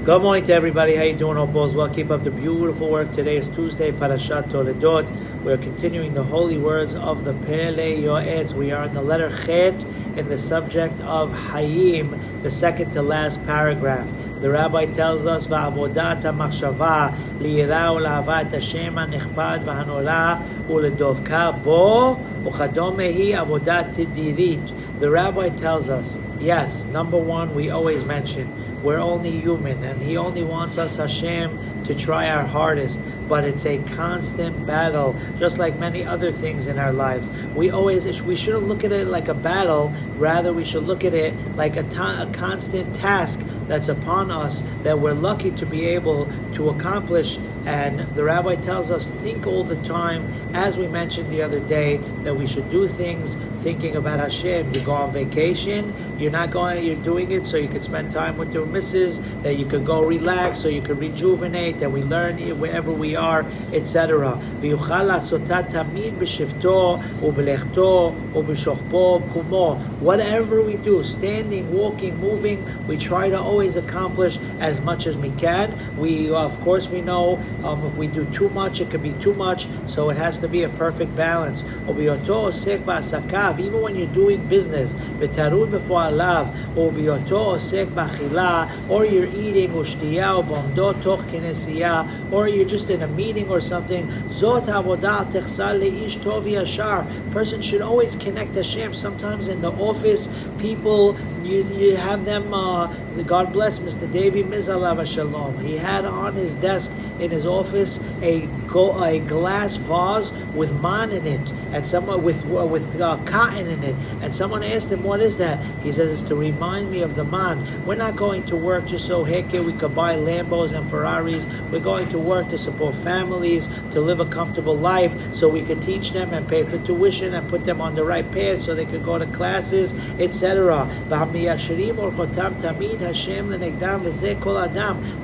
Good morning to everybody. How you doing? Hope all's well. Keep up the beautiful work. Today is Tuesday, Parashat Toledot. We're continuing the holy words of the Pele, Yoetz. We are in the letter Chet in the subject of Haim, the second to last paragraph. The rabbi tells us, "Va'avodat ha'machshava li'ira u'la'avat Hashem ha'nechbad v'hanola u'ledovka bo u'chadomehi avodat tidirit." The rabbi tells us, yes, number one, we always mention, we're only human, and He only wants us, Hashem, to try our hardest. But it's a constant battle, just like many other things in our lives. We shouldn't look at it like a battle. Rather, we should look at it like a constant task that's upon us that we're lucky to be able to accomplish. And the rabbi tells us, think all the time, as we mentioned the other day, that we should do things thinking about Hashem. You go on vacation, you're doing it so you could spend time with your missus, that you could go relax, so you could rejuvenate, that we learn wherever we are, etc. Whatever we do, standing, walking, moving, we try to always accomplish as much as we can. Of course, we know if we do too much, it could be too much, so it has to be a perfect balance. Even when you're doing business, or you're eating, or you're just in a meeting or something, person should always connect Hashem. Sometimes in the office, people, you have them, God bless Mr. David Mazal Shalom. He had on his desk in his office a glass vase with man in it, and someone with cotton in it. And someone asked him, "What is that?" He says, "It's to remind me of the man. We're not going to work just so we could buy Lambos and Ferraris. We're going to work to support families, to live a comfortable life, so we could teach them and pay for tuition and put them on the right path so they could go to classes, etc."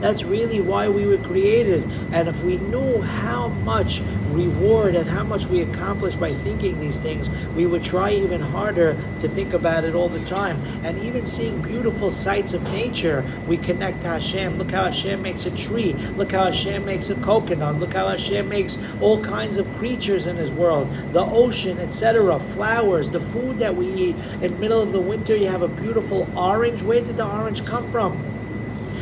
That's really why we were created. And if we knew how much reward and how much we accomplish by thinking these things, we would try even harder to think about it all the time. And even seeing beautiful sights of nature, we connect to Hashem. Look how Hashem makes a tree. Look how Hashem makes a coconut. Look how Hashem makes all kinds of creatures in His world. The ocean, etc. Flowers, the food that we eat. In the middle of the winter, you have a beautiful orange. Where did the orange come from?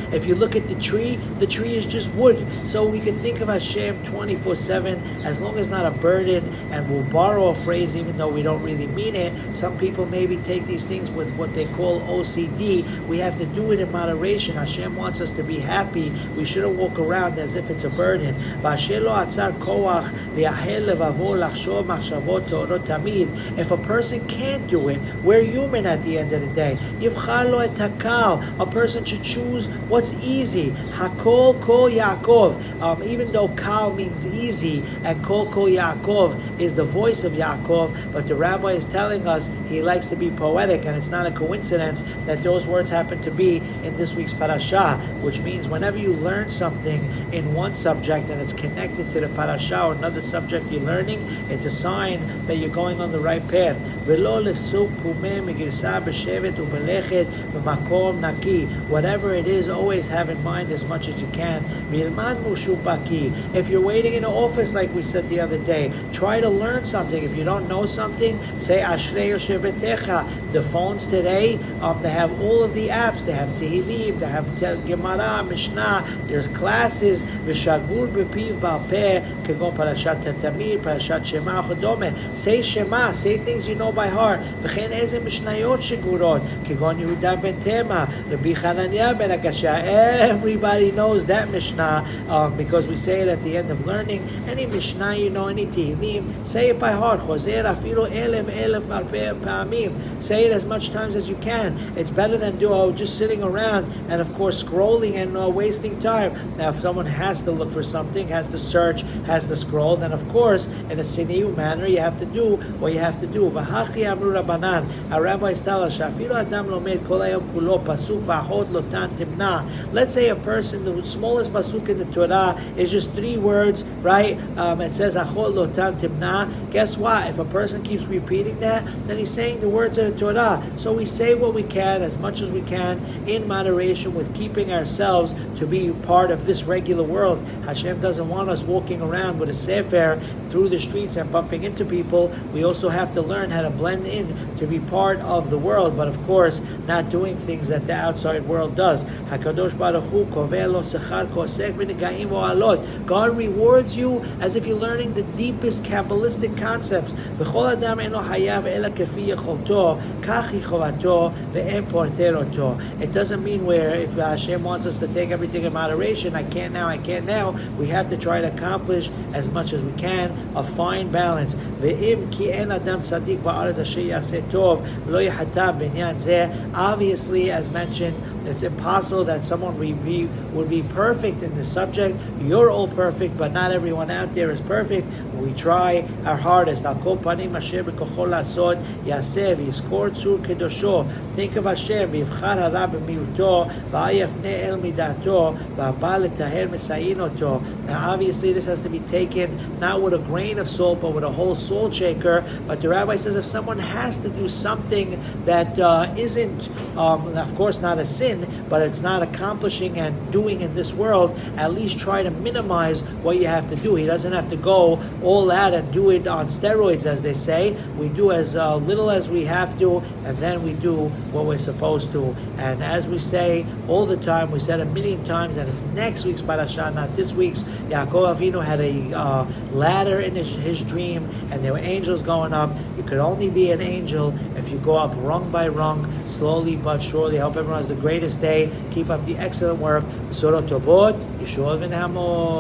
If you look at the tree is just wood. So we can think of Hashem 24/7, as long as not a burden. And we'll borrow a phrase even though we don't really mean it. Some people maybe take these things with what they call OCD. We have to do it in moderation. Hashem wants us to be happy. We shouldn't walk around as if it's a burden. If a person can't do it, we're human at the end of the day. A person should choose what's easy. Hakol kol Yaakov. Even though Kal means easy and Kol kol Yaakov is the voice of Yaakov, but the rabbi is telling us he likes to be poetic, and it's not a coincidence that those words happen to be in this week's parasha, which means whenever you learn something in one subject and it's connected to the parasha or another subject you're learning, it's a sign that you're going on the right path. Whatever it is, always have in mind as much as you can. If you're waiting in an office, like we said the other day, try to learn something. If you don't know something, say Ashrei Yoshevetecha. The phones today, they have all of the apps. They have Tehillim, they have Gemara, Mishnah. There's classes. V'shagur b'piv ba'peh kegon parashat Tatamid, parashat Shema chodome. Say Shema. Say things you know by heart. V'chen eze mishnayot shegurot kegon Yehuda ben Tema, Rabbi Chananya ben Akasha. Everybody knows that Mishnah because we say it at the end of learning. Any Mishnah you know, any Tehillim, say it by heart. Chozer afilo elef pa'amim. Say it as much times as you can. It's better than just sitting around and of course scrolling and wasting time. Now if someone has to look for something, has to search, has to scroll, then of course in a siniu manner you have to do what you have to do. V'hachi amru Rabbanan. Our rabbis tell us, Shafilo adam lomed kol hayom kulo pasuk v'ahod lotan timna. Let's say a person, the smallest pasuk in the Torah is just 3 words, right? It says achol lotan timna. Guess what? If a person keeps repeating that, then he's saying the words of the Torah. So we say what we can, as much as we can, in moderation, with keeping ourselves to be part of this regular world. Hashem doesn't want us walking around with a sefer through the streets and bumping into people. We also have to learn how to blend in to be part of the world, but of course not doing things that the outside world does. HaKadosh Baruch Hu koveh lo sechar kosek b'negaim o'alot. God rewards you as if you're learning the deepest Kabbalistic concepts. V'chol adam eno hayav ela kefi yecholto kach hi chovato ve'en porter oto. It doesn't mean where if Hashem wants us to take everything in moderation, I can't now. We have to try to accomplish as much as we can, a fine balance. Ve'im ki en adam sadik ba'aretz asher yaseh tov lo yachata b'inyan zeh. Obviously, as mentioned, it's impossible that someone would be perfect in this subject. You're all perfect, but not everyone out there is perfect. We try our hardest. Think of Hashem, Now obviously this has to be taken not with a grain of salt, but with a whole salt shaker. But the rabbi says if someone has to do something that isn't, of course not a sin, but it's not accomplishing and doing in this world, at least try to minimize what you have to do. He doesn't have to go all out and do it on steroids, as they say. We do as little as we have to, and then we do what we're supposed to. And as we say all the time, we said 1,000,000 times, and it's next week's parasha, not this week's. Yaakov Avinu had a ladder in his dream, and there were angels going up. You could only be an angel if you go up rung by rung, slowly but surely. I hope everyone has the greatest day. Keep up the excellent work. B'sorot tovot, Yeshua v'nehamos.